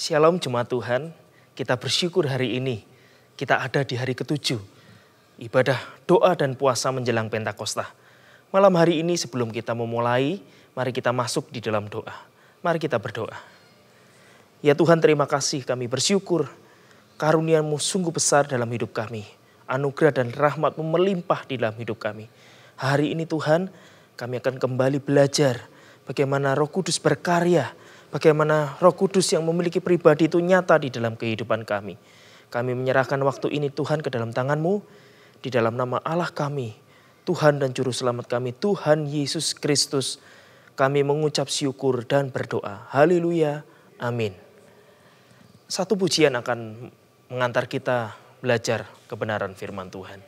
Shalom jemaat Tuhan, kita bersyukur hari ini kita ada di hari ke-7 ibadah doa dan puasa menjelang Pentakosta. Malam hari ini sebelum kita memulai, mari kita masuk di dalam doa. Mari kita berdoa. Ya Tuhan, terima kasih, kami bersyukur karunia-Mu sungguh besar dalam hidup kami. Anugerah dan rahmat-Mu melimpah di dalam hidup kami. Hari ini Tuhan, kami akan kembali belajar bagaimana Roh Kudus berkarya, bagaimana Roh Kudus yang memiliki pribadi itu nyata di dalam kehidupan kami. Kami menyerahkan waktu ini Tuhan ke dalam tangan-Mu, di dalam nama Allah kami, Tuhan dan Juru Selamat kami, Tuhan Yesus Kristus. Kami mengucap syukur dan berdoa. Haleluya, amin. Satu pujian akan mengantar kita belajar kebenaran firman Tuhan.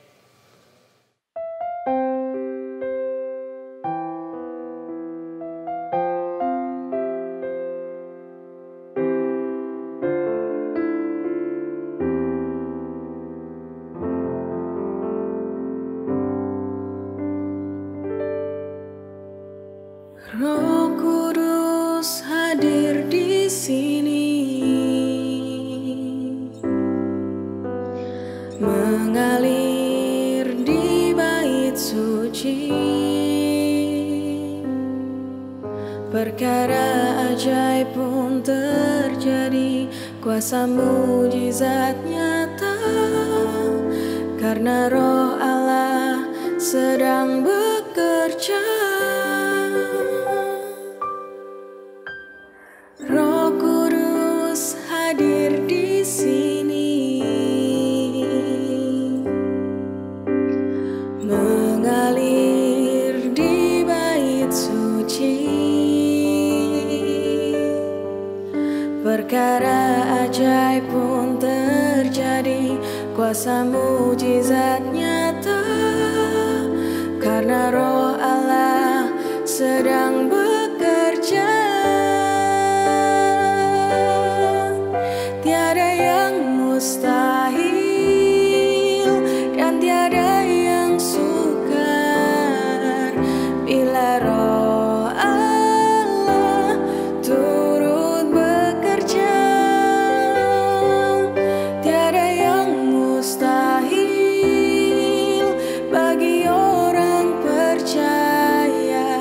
Roh Kudus hadir di sini, mengalir di bait suci. Perkara ajaib pun terjadi, kuasa mujizat nyata, karena Roh Allah sedang bekerja. Roh Kudus hadir di sini, mengalir di bait suci. Perkara ajaib pun terjadi, kuasa mujizat nyata, karena Roh Allah sedang bekerja. Mustahil dan tiada yang sukar bila Roh Allah turut bekerja. Tiada yang mustahil bagi orang percaya,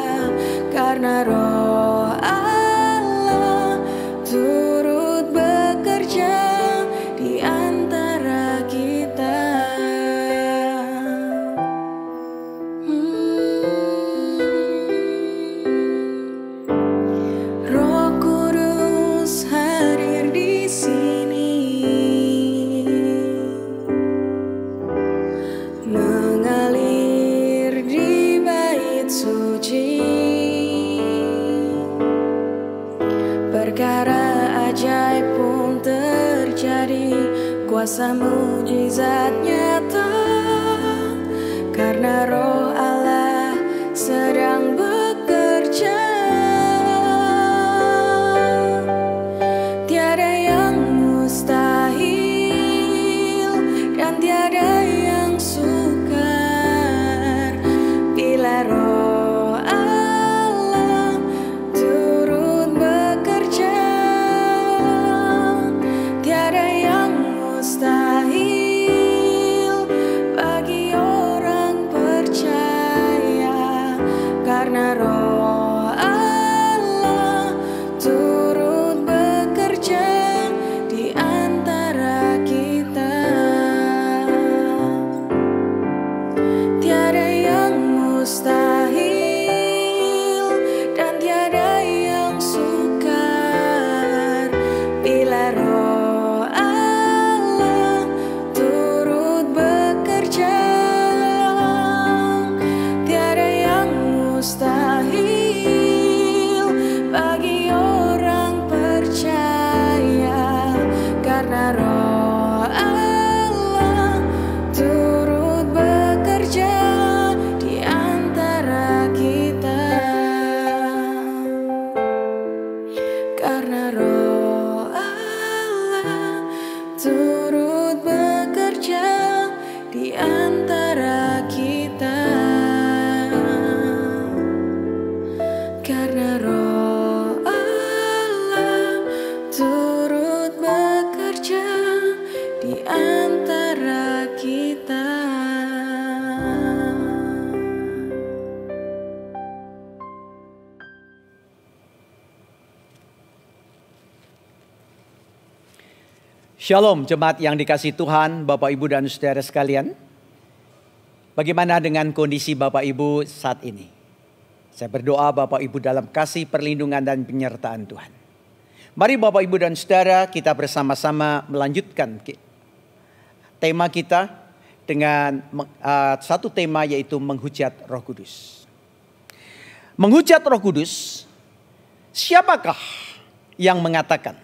karena Roh Allah turut bekerja di antara kita. Roh Kudus hadir di sini, mengalir di bait suci. Perkara ajaib pun terjadi, kuasa mujizat nyata, karena Roh Allah sedang bekerja. Tiada yang mustahil dan tiada yang sukar bila Roh Allah turut bekerja. Tiada yang mustahil bagi orang percaya. di antara kita. Shalom jemaat yang dikasihi Tuhan, Bapak Ibu dan Saudara sekalian. Bagaimana dengan kondisi Bapak Ibu saat ini? Saya berdoa Bapak Ibu dalam kasih perlindungan dan penyertaan Tuhan. Mari Bapak Ibu dan Saudara kita bersama-sama melanjutkan tema kita dengan satu tema yaitu menghujat Roh Kudus. Menghujat Roh Kudus, siapakah yang mengatakan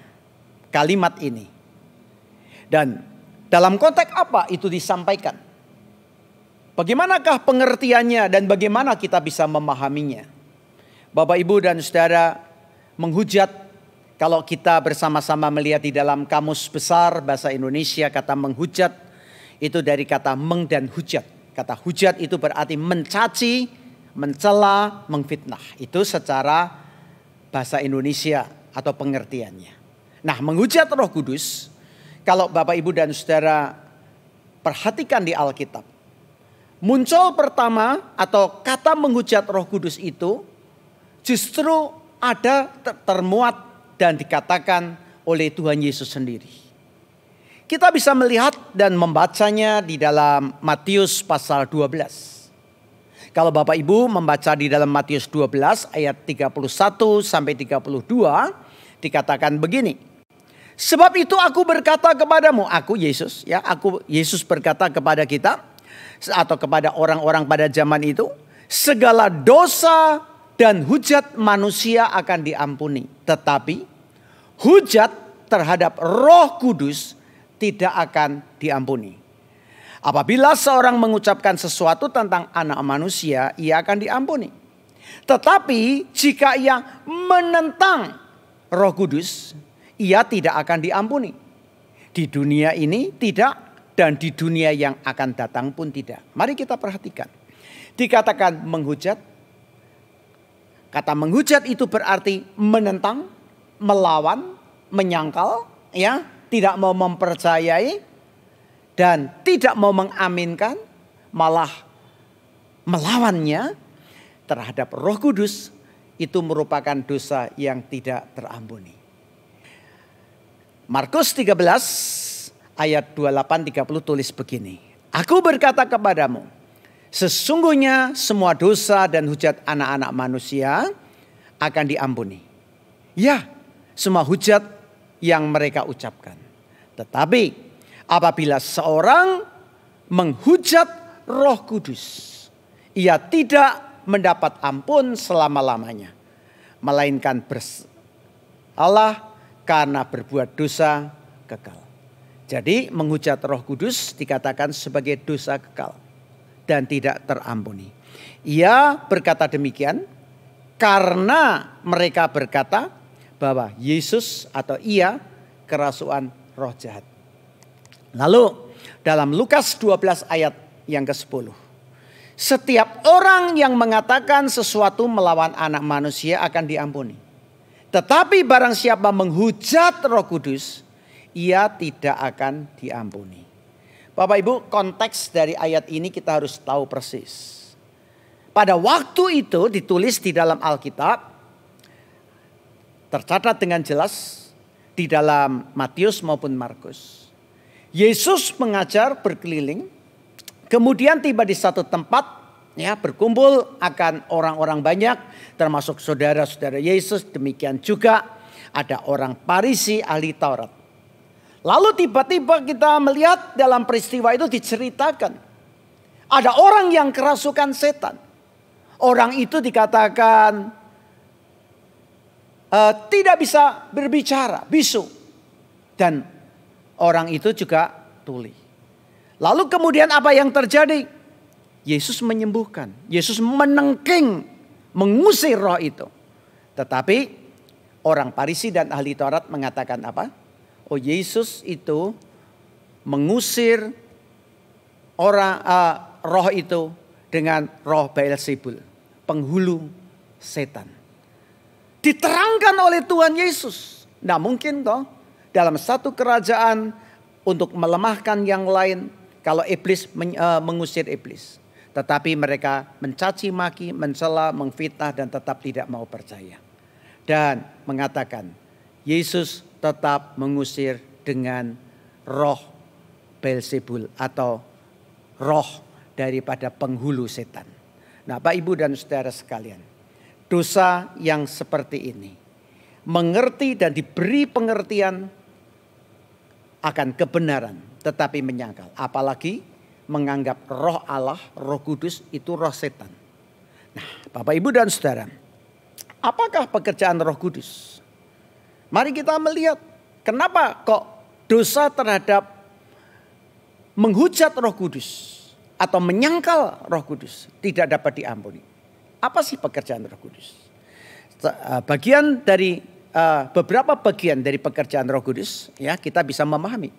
kalimat ini? Dan dalam konteks apa itu disampaikan? Bagaimanakah pengertiannya dan bagaimana kita bisa memahaminya? Bapak, Ibu, dan Saudara, menghujat, kalau kita bersama-sama melihat di dalam kamus besar bahasa Indonesia, kata menghujat itu dari kata meng dan hujat. Kata hujat itu berarti mencaci, mencela, mengfitnah. Itu secara bahasa Indonesia atau pengertiannya. Nah, menghujat Roh Kudus, kalau Bapak, Ibu, dan Saudara perhatikan di Alkitab, muncul pertama atau kata menghujat Roh Kudus itu justru ada termuat dan dikatakan oleh Tuhan Yesus sendiri. Kita bisa melihat dan membacanya di dalam Matius pasal 12. Kalau Bapak Ibu membaca di dalam Matius 12 ayat 31 sampai 32 dikatakan begini. Sebab itu aku berkata kepadamu, aku Yesus berkata kepada kita atau kepada orang-orang pada zaman itu, segala dosa dan hujat manusia akan diampuni, tetapi hujat terhadap Roh Kudus tidak akan diampuni. Apabila seorang mengucapkan sesuatu tentang anak manusia, ia akan diampuni. Tetapi jika ia menentang Roh Kudus, ia tidak akan diampuni. Di dunia ini tidak, dan di dunia yang akan datang pun tidak. Mari kita perhatikan. Dikatakan menghujat. Kata menghujat itu berarti menentang, melawan, menyangkal, ya, tidak mau mempercayai dan tidak mau mengaminkan, malah melawannya terhadap Roh Kudus. Itu merupakan dosa yang tidak terampuni. Markus 13 ayat 28-30 tulis begini. Aku berkata kepadamu, sesungguhnya semua dosa dan hujat anak-anak manusia akan diampuni. Ya, semua hujat yang mereka ucapkan. Tetapi apabila seorang menghujat Roh Kudus, ia tidak mendapat ampun selama-lamanya, melainkan bersalah karena berbuat dosa kekal. Jadi menghujat Roh Kudus dikatakan sebagai dosa kekal dan tidak terampuni. Ia berkata demikian karena mereka berkata bahwa Yesus atau ia kerasukan roh jahat. Lalu dalam Lukas 12 ayat yang ke-10. Setiap orang yang mengatakan sesuatu melawan anak manusia akan diampuni. Tetapi barang siapa menghujat Roh Kudus, ia tidak akan diampuni. Bapak Ibu, konteks dari ayat ini kita harus tahu persis. Pada waktu itu ditulis di dalam Alkitab, tercatat dengan jelas di dalam Matius maupun Markus. Yesus mengajar berkeliling, kemudian tiba di satu tempat, ya, berkumpul akan orang-orang banyak, termasuk saudara-saudara Yesus. Demikian juga ada orang Farisi ahli Taurat. Lalu tiba-tiba kita melihat dalam peristiwa itu diceritakan ada orang yang kerasukan setan. Orang itu dikatakan tidak bisa berbicara, bisu, dan orang itu juga tuli. Lalu kemudian apa yang terjadi? Yesus menyembuhkan. Yesus menengking, mengusir roh itu. Tetapi orang Farisi dan ahli Taurat mengatakan apa? Oh, Yesus itu mengusir roh itu dengan roh Beelzebul, penghulu setan. Diterangkan oleh Tuhan Yesus. Nah, mungkin toh dalam satu kerajaan untuk melemahkan yang lain kalau iblis mengusir iblis. Tetapi mereka mencaci maki, mencela, memfitnah dan tetap tidak mau percaya. Dan mengatakan Yesus tetap mengusir dengan roh Beelzebul atau roh daripada penghulu setan. Nah, Bapak, Ibu dan Saudara sekalian, dosa yang seperti ini mengerti dan diberi pengertian akan kebenaran tetapi menyangkal, apalagi menganggap roh Allah, Roh Kudus itu roh setan. Nah, Bapak, Ibu dan Saudara, apakah pekerjaan Roh Kudus? Mari kita melihat kenapa kok dosa terhadap menghujat Roh Kudus atau menyangkal Roh Kudus tidak dapat diampuni. Apa sih pekerjaan Roh Kudus? Beberapa bagian dari pekerjaan Roh Kudus ya kita bisa memahami.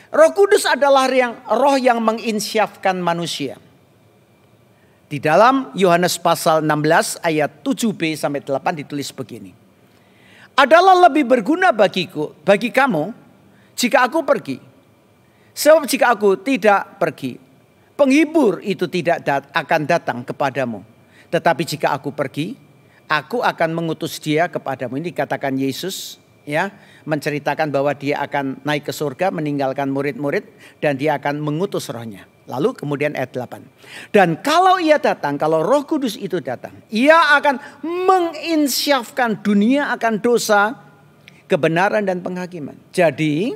Roh Kudus adalah roh yang menginsyafkan manusia. Di dalam Yohanes pasal 16 ayat 7b sampai 8 ditulis begini. Adalah lebih berguna bagi kamu jika aku pergi. Sebab jika aku tidak pergi, penghibur itu tidak akan datang kepadamu. Tetapi jika aku pergi, aku akan mengutus dia kepadamu. Ini dikatakan Yesus ya, menceritakan bahwa dia akan naik ke surga, meninggalkan murid-murid dan dia akan mengutus rohnya. Lalu kemudian ayat 8. Dan kalau ia datang, kalau Roh Kudus itu datang, ia akan menginsyafkan dunia akan dosa, kebenaran dan penghakiman. Jadi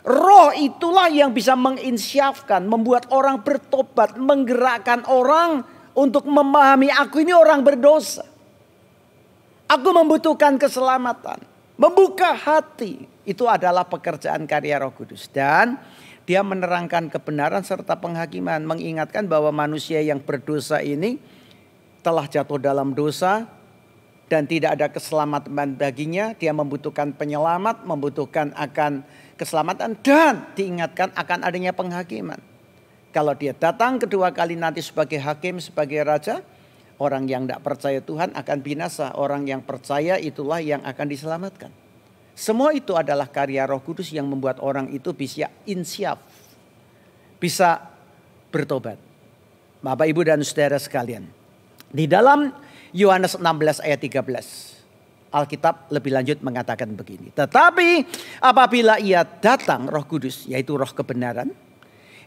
roh itulah yang bisa menginsyafkan, membuat orang bertobat, menggerakkan orang untuk memahami aku ini orang berdosa. Aku membutuhkan keselamatan, membuka hati. Itu adalah pekerjaan karya Roh Kudus. Dan dia menerangkan kebenaran serta penghakiman. Mengingatkan bahwa manusia yang berdosa ini telah jatuh dalam dosa. Dan tidak ada keselamatan baginya. Dia membutuhkan penyelamat, membutuhkan akan keselamatan. Dan diingatkan akan adanya penghakiman. Kalau dia datang kedua kali nanti sebagai hakim, sebagai raja. Orang yang tidak percaya Tuhan akan binasa. Orang yang percaya itulah yang akan diselamatkan. Semua itu adalah karya Roh Kudus yang membuat orang itu bisa insyaf. Bisa bertobat. Bapak, Ibu dan Saudara sekalian. Di dalam Yohanes 16 ayat 13. Alkitab lebih lanjut mengatakan begini. Tetapi apabila ia datang Roh Kudus, yaitu roh kebenaran.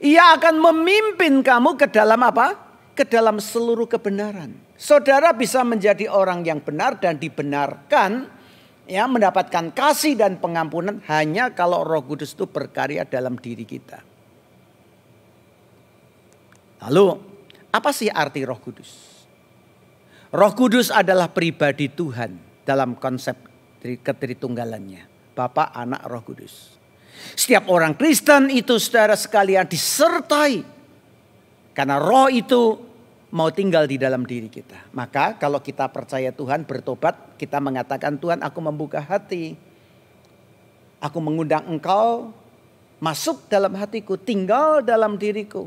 Ia akan memimpin kamu ke dalam apa? Ke dalam seluruh kebenaran. Saudara bisa menjadi orang yang benar dan dibenarkan. Ya, mendapatkan kasih dan pengampunan hanya kalau Roh Kudus itu berkarya dalam diri kita. Lalu, apa sih arti Roh Kudus? Roh Kudus adalah pribadi Tuhan dalam konsep ketritunggalannya. Bapa, Anak, Roh Kudus. Setiap orang Kristen itu saudara sekalian disertai. Karena roh itu mau tinggal di dalam diri kita. Maka kalau kita percaya Tuhan, bertobat, kita mengatakan Tuhan aku membuka hati. Aku mengundang engkau masuk dalam hatiku, tinggal dalam diriku.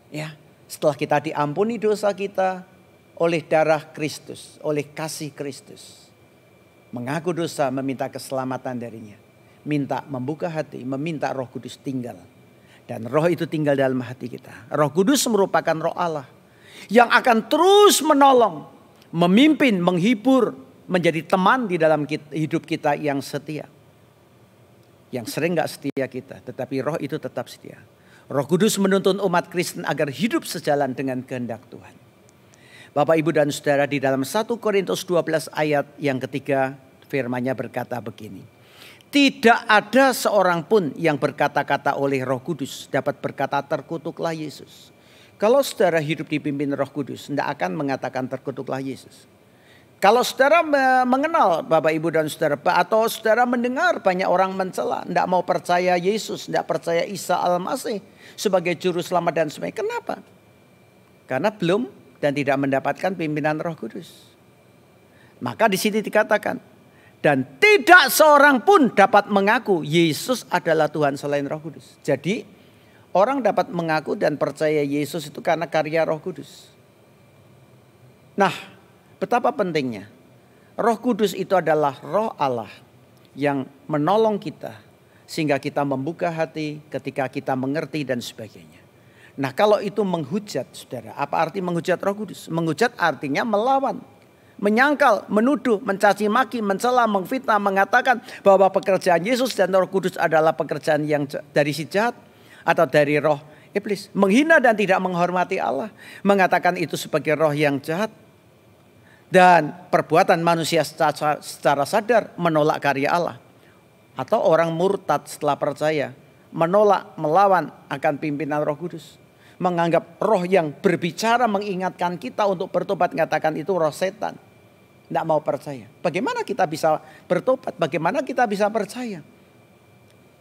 Ya, setelah kita diampuni dosa kita oleh darah Kristus, oleh kasih Kristus. Mengaku dosa, meminta keselamatan darinya. Minta membuka hati, meminta Roh Kudus tinggal. Dan roh itu tinggal dalam hati kita. Roh Kudus merupakan roh Allah. Yang akan terus menolong, memimpin, menghibur, menjadi teman di dalam hidup kita yang setia. Yang sering gak setia kita, tetapi roh itu tetap setia. Roh Kudus menuntun umat Kristen agar hidup sejalan dengan kehendak Tuhan. Bapak, Ibu dan Saudara, di dalam 1 Korintus 12 ayat yang ketiga firman-Nya berkata begini. Tidak ada seorang pun yang berkata-kata oleh Roh Kudus dapat berkata terkutuklah Yesus. Kalau saudara hidup dipimpin Roh Kudus, tidak akan mengatakan terkutuklah Yesus. Kalau saudara mengenal Bapak, Ibu dan Saudara, atau saudara mendengar banyak orang mencela, tidak mau percaya Yesus, tidak percaya Isa Al-Masih sebagai juru selamat dan sebagainya. Kenapa? Karena belum dan tidak mendapatkan pimpinan Roh Kudus. Maka di sini dikatakan, dan tidak seorang pun dapat mengaku Yesus adalah Tuhan selain Roh Kudus. Jadi orang dapat mengaku dan percaya Yesus itu karena karya Roh Kudus. Nah, betapa pentingnya. Roh Kudus itu adalah roh Allah yang menolong kita. sehingga kita membuka hati ketika kita mengerti dan sebagainya. Nah kalau itu menghujat saudara, apa arti menghujat Roh Kudus? Menghujat artinya melawan, menyangkal, menuduh, mencaci maki, mencela, mengfitnah, mengatakan bahwa pekerjaan Yesus dan Roh Kudus adalah pekerjaan yang dari si jahat atau dari roh iblis. Menghina dan tidak menghormati Allah, mengatakan itu sebagai roh yang jahat. Dan perbuatan manusia secara sadar menolak karya Allah. Atau orang murtad setelah percaya, menolak, melawan akan pimpinan Roh Kudus. Menganggap roh yang berbicara mengingatkan kita untuk bertobat, mengatakan itu roh setan. Tidak mau percaya. Bagaimana kita bisa bertobat? Bagaimana kita bisa percaya?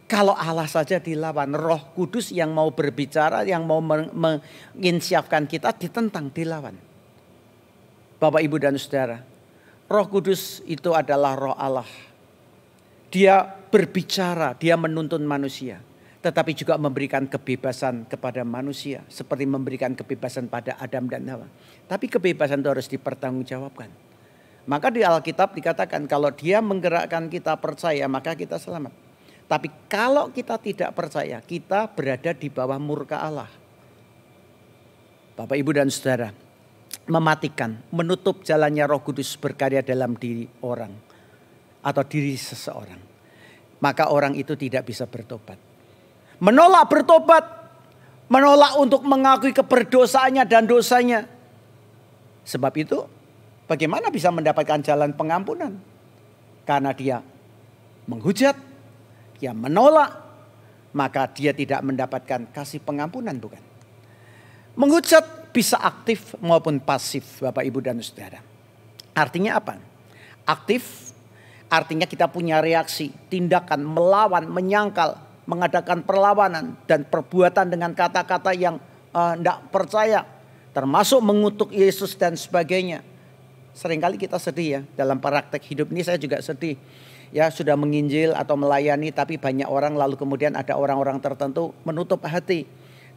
Kalau Allah saja dilawan, Roh Kudus yang mau berbicara, yang mau menginsyafkan kita ditentang, dilawan. Bapak, Ibu dan Saudara, Roh Kudus itu adalah roh Allah. Dia berbicara, dia menuntun manusia. Tetapi juga memberikan kebebasan kepada manusia. Seperti memberikan kebebasan pada Adam dan Hawa. Tapi kebebasan itu harus dipertanggungjawabkan. Maka di Alkitab dikatakan kalau dia menggerakkan kita percaya maka kita selamat. Tapi kalau kita tidak percaya kita berada di bawah murka Allah. Bapak, Ibu dan Saudara, mematikan, menutup jalannya Roh Kudus berkarya dalam diri orang atau diri seseorang. Maka orang itu tidak bisa bertobat. Menolak bertobat, menolak untuk mengakui keberdosaannya dan dosanya. Sebab itu bagaimana bisa mendapatkan jalan pengampunan? Karena dia menghujat, dia menolak, maka dia tidak mendapatkan kasih pengampunan, bukan? Menghujat bisa aktif maupun pasif, Bapak, Ibu dan Saudara. Artinya apa? Aktif artinya kita punya reaksi, tindakan, melawan, menyangkal, mengadakan perlawanan dan perbuatan dengan kata-kata yang tidak percaya. Termasuk mengutuk Yesus dan sebagainya. Seringkali kita sedih ya. Dalam praktek hidup ini saya juga sedih. Ya sudah menginjil atau melayani tapi banyak orang lalu kemudian ada orang-orang tertentu menutup hati.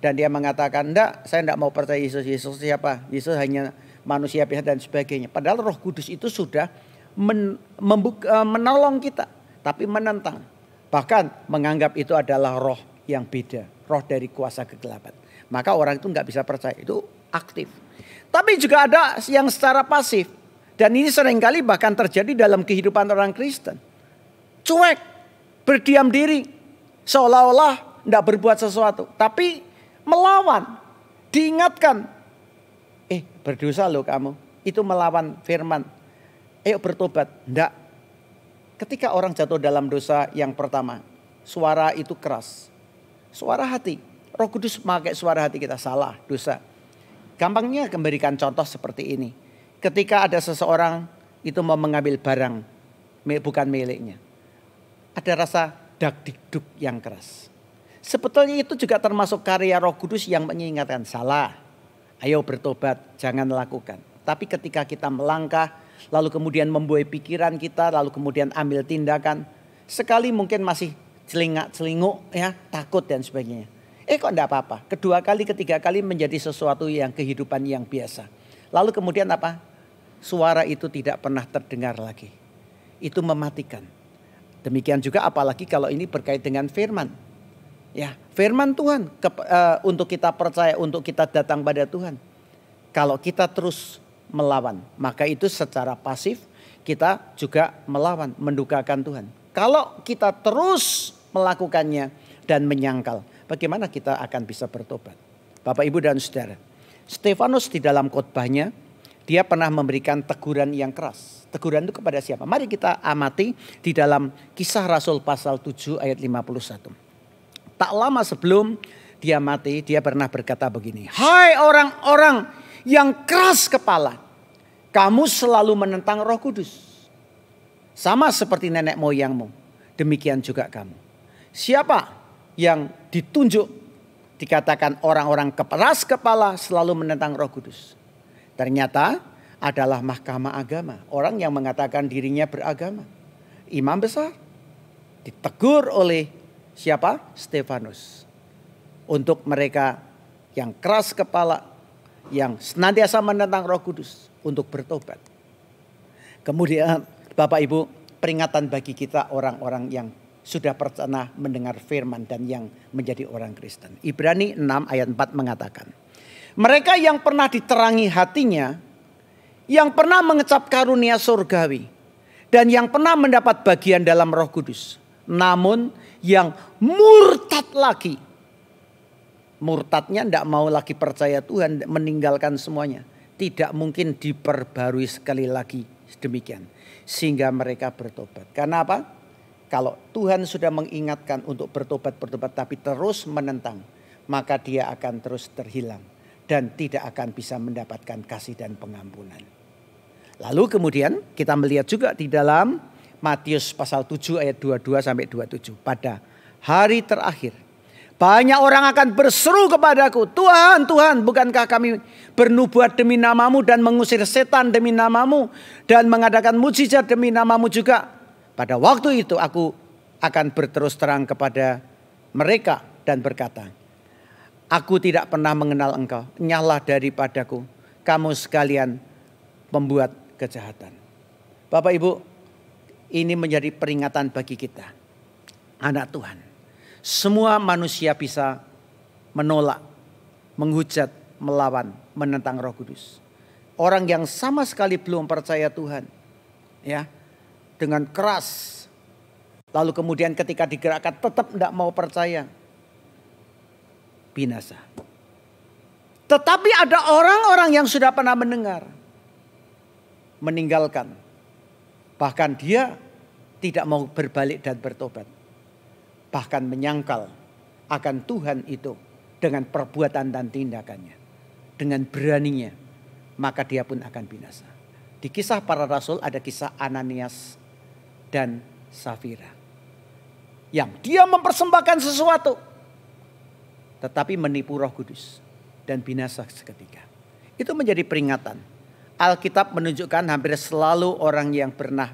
Dan dia mengatakan enggak, saya enggak mau percaya Yesus. Yesus siapa? Yesus hanya manusia biasa dan sebagainya. Padahal Roh Kudus itu sudah menolong kita. Tapi menentang. Bahkan menganggap itu adalah roh yang beda. Roh dari kuasa kegelapan. Maka orang itu enggak bisa percaya. Itu aktif. Tapi juga ada yang secara pasif. Dan ini seringkali bahkan terjadi dalam kehidupan orang Kristen. Cuek. Berdiam diri. Seolah-olah enggak berbuat sesuatu. Tapi melawan. Diingatkan. Berdosa loh kamu. Itu melawan firman. Ayo bertobat. Enggak. Ketika orang jatuh dalam dosa yang pertama. Suara itu keras. Suara hati. Roh Kudus memakai suara hati kita. Salah, dosa. Gampangnya memberikan contoh seperti ini. Ketika ada seseorang itu mau mengambil barang. Bukan miliknya. Ada rasa dak-dikduk yang keras. Sebetulnya itu juga termasuk karya Roh Kudus yang mengingatkan. Salah. Ayo bertobat. Jangan lakukan. Tapi ketika kita melangkah. Lalu kemudian membuai pikiran kita. Lalu kemudian ambil tindakan. Sekali mungkin masih celingak-celinguk ya. Takut dan sebagainya. Kok enggak apa-apa. Kedua kali, ketiga kali menjadi sesuatu yang kehidupan yang biasa. Lalu kemudian apa? Suara itu tidak pernah terdengar lagi. Itu mematikan. Demikian juga apalagi kalau ini berkait dengan firman. Ya, firman Tuhan untuk kita percaya, untuk kita datang pada Tuhan. Kalau kita terus melawan, maka itu secara pasif kita juga melawan, mendukakan Tuhan. Kalau kita terus melakukannya dan menyangkal, bagaimana kita akan bisa bertobat? Bapak, Ibu dan Saudara, Stefanus di dalam khotbahnya dia pernah memberikan teguran yang keras. Teguran itu kepada siapa? Mari kita amati di dalam Kisah Rasul pasal 7 ayat 51. Tak lama sebelum dia mati, dia pernah berkata begini. Hai orang-orang yang keras kepala, kamu selalu menentang Roh Kudus. Sama seperti nenek moyangmu, demikian juga kamu. Siapa yang ditunjuk dikatakan orang-orang keras kepala selalu menentang Roh Kudus? Ternyata adalah mahkamah agama. Orang yang mengatakan dirinya beragama. Imam besar ditegur oleh siapa? Stefanus. Untuk mereka yang keras kepala, yang senantiasa menentang Roh Kudus untuk bertobat. Kemudian Bapak Ibu, peringatan bagi kita orang-orang yang sudah pernah mendengar firman dan yang menjadi orang Kristen. Ibrani 6 ayat 4 mengatakan, mereka yang pernah diterangi hatinya, yang pernah mengecap karunia surgawi, dan yang pernah mendapat bagian dalam Roh Kudus. Namun yang murtad lagi. Murtadnya tidak mau lagi percaya Tuhan, meninggalkan semuanya. Tidak mungkin diperbarui sekali lagi demikian. Sehingga mereka bertobat. Karena apa? Kalau Tuhan sudah mengingatkan untuk bertobat tapi terus menentang, maka dia akan terus terhilang dan tidak akan bisa mendapatkan kasih dan pengampunan. Lalu kemudian kita melihat juga di dalam Matius pasal 7 ayat 22 sampai 27. Pada hari terakhir banyak orang akan berseru kepadaku, Tuhan, Tuhan, bukankah kami bernubuat demi namamu dan mengusir setan demi namamu dan mengadakan mujizat demi namamu juga? Pada waktu itu aku akan berterus terang kepada mereka dan berkata, aku tidak pernah mengenal engkau, nyahlah daripadaku, kamu sekalian membuat kejahatan. Bapak Ibu, ini menjadi peringatan bagi kita, anak Tuhan. Semua manusia bisa menolak, menghujat, melawan, menentang Roh Kudus. Orang yang sama sekali belum percaya Tuhan, ya, dengan keras. Lalu kemudian ketika digerakkan tetap tidak mau percaya. Binasa. Tetapi ada orang-orang yang sudah pernah mendengar. Meninggalkan. Bahkan dia tidak mau berbalik dan bertobat. Bahkan menyangkal akan Tuhan itu dengan perbuatan dan tindakannya. Dengan beraninya. Maka dia pun akan binasa. Di kisah para rasul ada kisah Ananias dan Safira. Yang dia mempersembahkan sesuatu. Tetapi menipu Roh Kudus. Dan binasa seketika. Itu menjadi peringatan. Alkitab menunjukkan hampir selalu orang yang pernah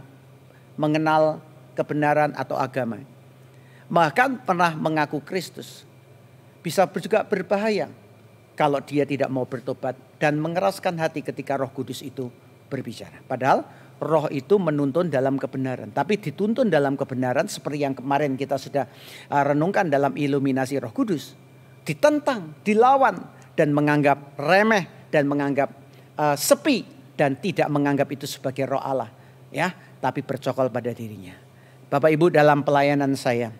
mengenal kebenaran atau agama. Bahkan pernah mengaku Kristus. Bisa juga berbahaya. Kalau dia tidak mau bertobat dan mengeraskan hati ketika Roh Kudus itu berbicara. Padahal Roh itu menuntun dalam kebenaran. Tapi dituntun dalam kebenaran seperti yang kemarin kita sudah renungkan dalam iluminasi Roh Kudus. Ditentang, dilawan dan menganggap remeh dan menganggap sepi. Dan tidak menganggap itu sebagai roh Allah. Ya, tapi bercokol pada dirinya. Bapak Ibu, dalam pelayanan saya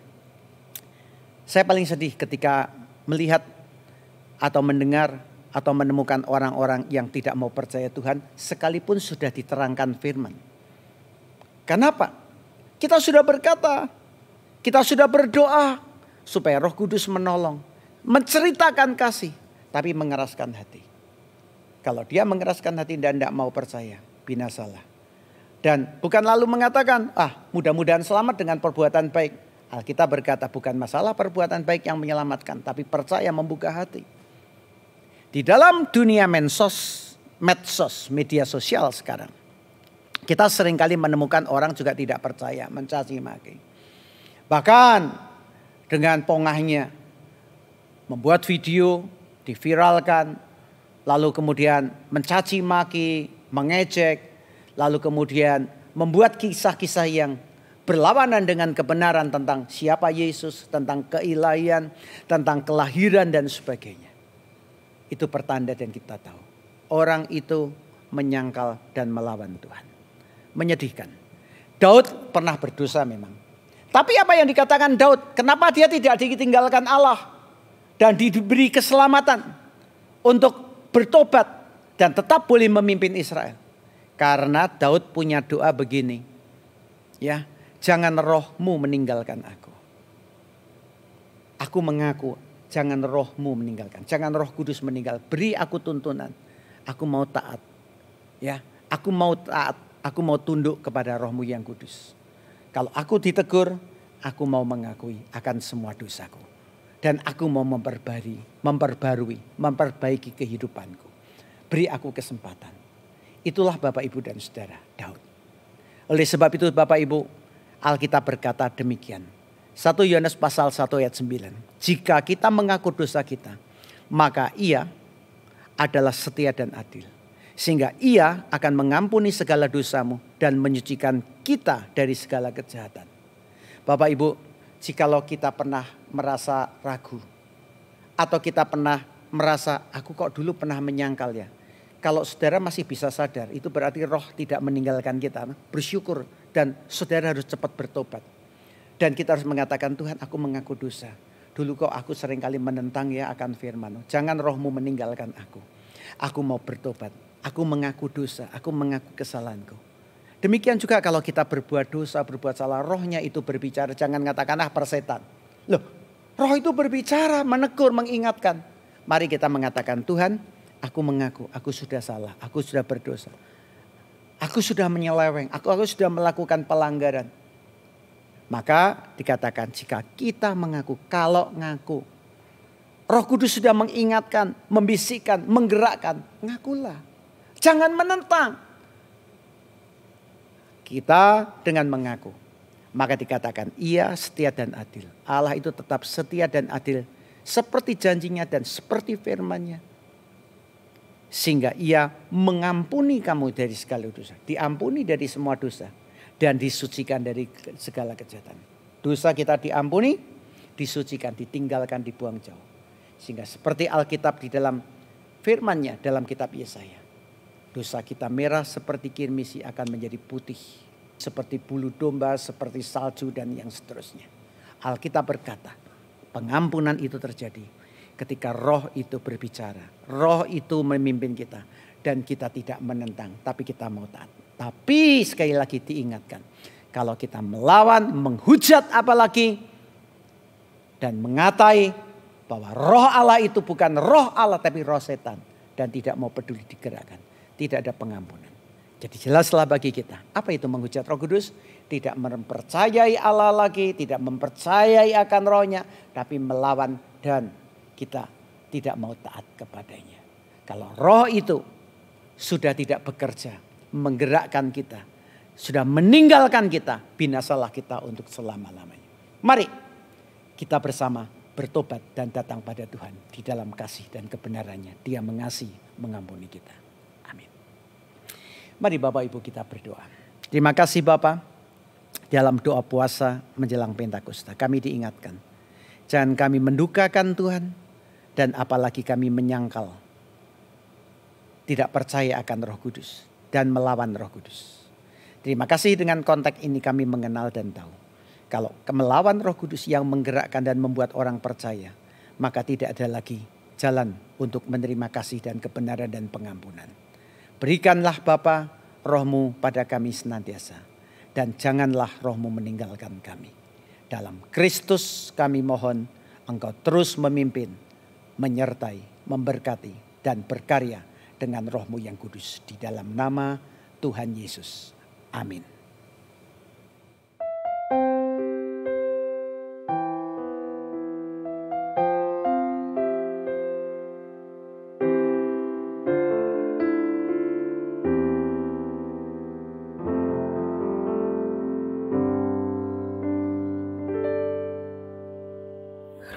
paling sedih ketika melihat atau mendengar atau menemukan orang-orang yang tidak mau percaya Tuhan sekalipun sudah diterangkan firman. Kenapa? Kita sudah berkata, kita sudah berdoa supaya Roh Kudus menolong, menceritakan kasih, tapi mengeraskan hati. Kalau dia mengeraskan hati dan tidak mau percaya, binasalah. Dan bukan lalu mengatakan, mudah-mudahan selamat dengan perbuatan baik. Alkitab berkata bukan masalah perbuatan baik yang menyelamatkan, tapi percaya membuka hati. Di dalam dunia medsos, media sosial sekarang, kita seringkali menemukan orang juga tidak percaya, mencaci maki. Bahkan dengan pongahnya membuat video, diviralkan, lalu kemudian mencaci maki, mengejek, lalu kemudian membuat kisah-kisah yang berlawanan dengan kebenaran tentang siapa Yesus, tentang keilahian, tentang kelahiran dan sebagainya. Itu pertanda dan kita tahu. Orang itu menyangkal dan melawan Tuhan. Menyedihkan. Daud pernah berdosa memang. Tapi apa yang dikatakan Daud? Kenapa dia tidak ditinggalkan Allah? Dan diberi keselamatan untuk bertobat. Dan tetap boleh memimpin Israel. Karena Daud punya doa begini. Ya, jangan rohmu meninggalkan aku. Aku mengaku. Jangan rohmu meninggalkan. Jangan Roh Kudus meninggal. Beri aku tuntunan. Aku mau taat. Ya, aku mau taat. Aku mau tunduk kepada Rohmu yang kudus. Kalau aku ditegur, aku mau mengakui akan semua dosaku. Dan aku mau memperbaiki kehidupanku. Beri aku kesempatan. Itulah Bapak Ibu dan Saudara Daud. Oleh sebab itu Bapak Ibu, Alkitab berkata demikian. 1 Yohanes pasal 1 ayat 9. Jika kita mengaku dosa kita, maka Ia adalah setia dan adil. Sehingga Ia akan mengampuni segala dosamu dan menyucikan kita dari segala kejahatan. Bapak Ibu, jikalau kita pernah merasa ragu. Atau kita pernah merasa, aku kok dulu pernah menyangkal ya. Kalau saudara masih bisa sadar, itu berarti roh tidak meninggalkan kita. Bersyukur dan saudara harus cepat bertobat. Dan kita harus mengatakan, Tuhan aku mengaku dosa. Dulu kok aku seringkali menentang ya akan firman. Jangan rohmu meninggalkan aku. Aku mau bertobat. Aku mengaku dosa. Aku mengaku kesalahanku. Demikian juga kalau kita berbuat dosa, berbuat salah. Rohnya itu berbicara. Jangan katakan persetan. Loh, roh itu berbicara, menegur, mengingatkan. Mari kita mengatakan, Tuhan aku mengaku aku sudah salah. Aku sudah berdosa. Aku sudah menyeleweng. Aku sudah melakukan pelanggaran. Maka dikatakan jika kita mengaku, kalau ngaku. Roh Kudus sudah mengingatkan, membisikkan, menggerakkan. Ngakulah. Jangan menentang. Kita dengan mengaku. Maka dikatakan ia setia dan adil. Allah itu tetap setia dan adil. Seperti janjinya dan seperti firman-Nya. Sehingga ia mengampuni kamu dari segala dosa. Diampuni dari semua dosa. Dan disucikan dari segala kejahatan. Dosa kita diampuni, disucikan, ditinggalkan, dibuang jauh. Sehingga seperti Alkitab di dalam firman-Nya dalam kitab Yesaya. Dosa kita merah seperti kirmisi akan menjadi putih. Seperti bulu domba, seperti salju dan yang seterusnya. Alkitab berkata, pengampunan itu terjadi ketika roh itu berbicara. Roh itu memimpin kita. Dan kita tidak menentang, tapi kita mau taat. Tapi sekali lagi diingatkan. Kalau kita melawan, menghujat apalagi. Dan mengatai bahwa roh Allah itu bukan roh Allah tapi roh setan. Dan tidak mau peduli digerakkan. Tidak ada pengampunan. Jadi jelaslah bagi kita. Apa itu menghujat Roh Kudus? Tidak mempercayai Allah lagi. Tidak mempercayai akan rohnya. Tapi melawan dan kita tidak mau taat kepadanya. Kalau roh itu sudah tidak bekerja. Menggerakkan kita. Sudah meninggalkan kita. Binasalah kita untuk selama-lamanya. Mari kita bersama bertobat dan datang pada Tuhan. Di dalam kasih dan kebenarannya. Dia mengasihi, mengampuni kita. Mari Bapak Ibu kita berdoa. Terima kasih Bapak. Dalam doa puasa menjelang Pentakosta kami diingatkan. Jangan kami mendukakan Tuhan. Dan apalagi kami menyangkal. Tidak percaya akan Roh Kudus. Dan melawan Roh Kudus. Terima kasih dengan konteks ini kami mengenal dan tahu. Kalau melawan Roh Kudus yang menggerakkan dan membuat orang percaya. Maka tidak ada lagi jalan untuk menerima kasih dan kebenaran dan pengampunan. Berikanlah Bapa roh-Mu pada kami senantiasa. Dan janganlah roh-Mu meninggalkan kami. Dalam Kristus kami mohon Engkau terus memimpin, menyertai, memberkati dan berkarya dengan roh-Mu yang kudus. Di dalam nama Tuhan Yesus. Amin.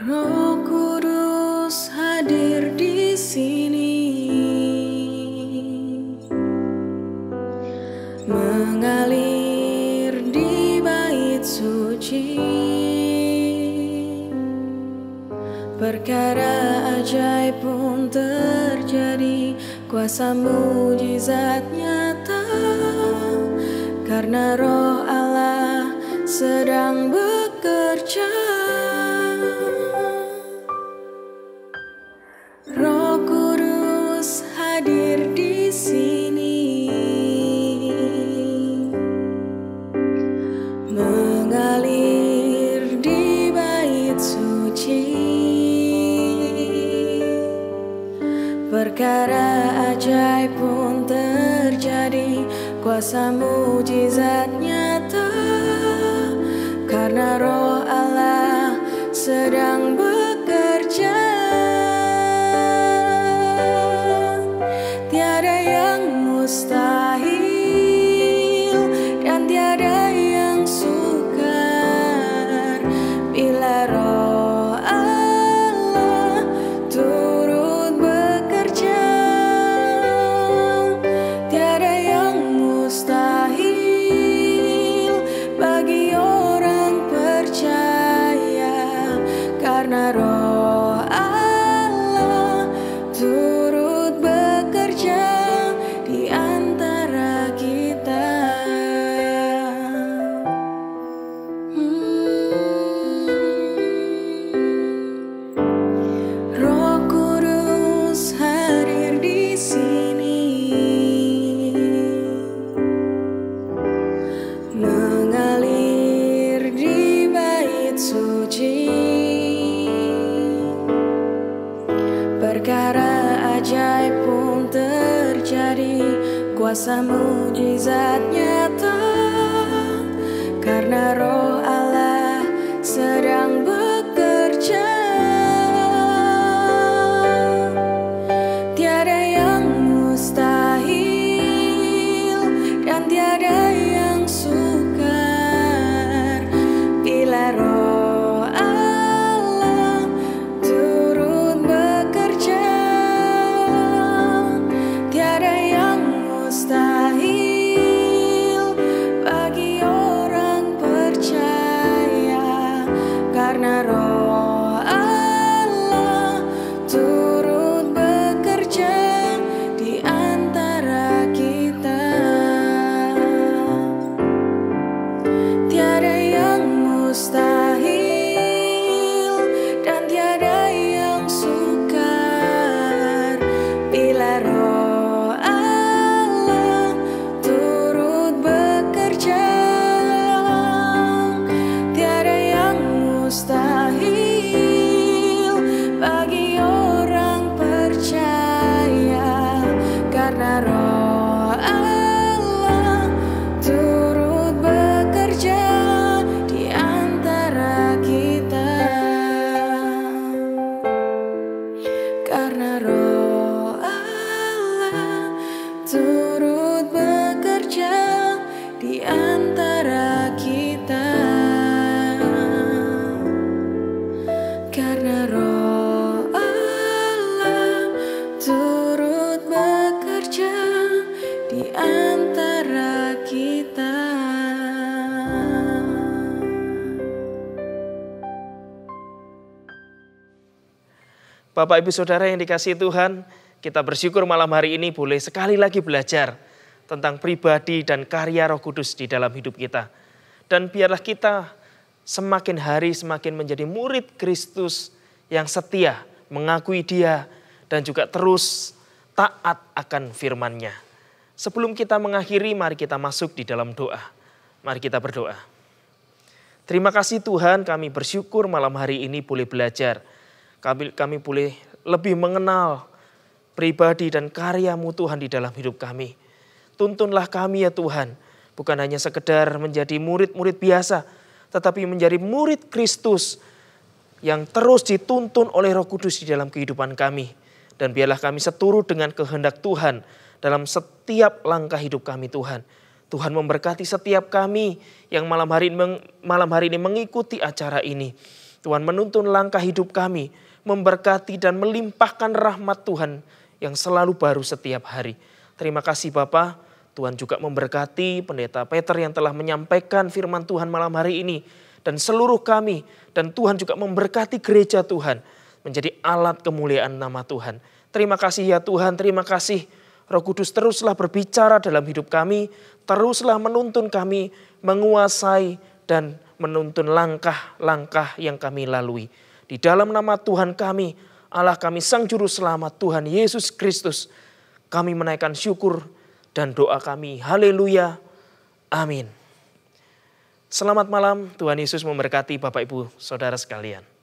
Roh Kudus hadir di sini, mengalir di bait suci. Perkara ajaib pun terjadi, kuasa mujizat nyata, karena Roh Allah sedang bekerja. Roh Kudus hadir di sini, mengalir di bait suci. Perkara ajaib pun terjadi, kuasa mujizat nyata, karena Roh Allah sedang bekerja. Tiada yang mustahil dan tiada yang sukar bila Roh Allah turut bekerja. Tiada yang mustahil bagi orang percaya. perkara ajaib pun terjadi, kuasa mujizat nyata, karena Roh Allah sedang bekerja. Tiada yang mustahil dan tiada yang sukar bila Roh Allah turut bekerja. Tiada yang mustahil bagi orang percaya, karena Roh Allah turut bekerja di antara kita. Tiada yang mustahil dan tiada yang sukar bila Roh Allah turut bekerja. Tiada yang mustahil bagi orang percaya, karena Roh Allah turut bekerja di antara kita. Karena Roh Allah turut bekerja di antara kita. Karena Roh Allah turut bekerja di antara kita. Bapak Ibu Saudara yang dikasihi Tuhan, kita bersyukur malam hari ini boleh sekali lagi belajar tentang pribadi dan karya Roh Kudus di dalam hidup kita. Dan biarlah kita semakin hari semakin menjadi murid Kristus yang setia, mengakui Dia, dan juga terus taat akan firman-Nya. Sebelum kita mengakhiri, mari kita masuk di dalam doa. Mari kita berdoa. Terima kasih Tuhan, kami bersyukur malam hari ini boleh belajar. Kami boleh lebih mengenal pribadi dan karya-Mu Tuhan di dalam hidup kami. Tuntunlah kami ya Tuhan, bukan hanya sekedar menjadi murid-murid biasa, tetapi menjadi murid Kristus yang terus dituntun oleh Roh Kudus di dalam kehidupan kami. Dan biarlah kami seturut dengan kehendak Tuhan dalam setiap langkah hidup kami Tuhan. Tuhan memberkati setiap kami yang malam hari ini mengikuti acara ini. Tuhan menuntun langkah hidup kami, memberkati dan melimpahkan rahmat Tuhan yang selalu baru setiap hari. Terima kasih Bapa. Tuhan juga memberkati Pendeta Peter yang telah menyampaikan firman Tuhan malam hari ini. Dan seluruh kami. Dan Tuhan juga memberkati gereja Tuhan. Menjadi alat kemuliaan nama Tuhan. Terima kasih ya Tuhan, terima kasih. Roh Kudus teruslah berbicara dalam hidup kami. Teruslah menuntun kami, menguasai dan menuntun langkah-langkah yang kami lalui. Di dalam nama Tuhan kami, Allah kami Sang Juru Selamat Tuhan Yesus Kristus. Kami menaikkan syukur dan doa kami. Haleluya. Amin. Selamat malam, Tuhan Yesus memberkati Bapak Ibu Saudara sekalian.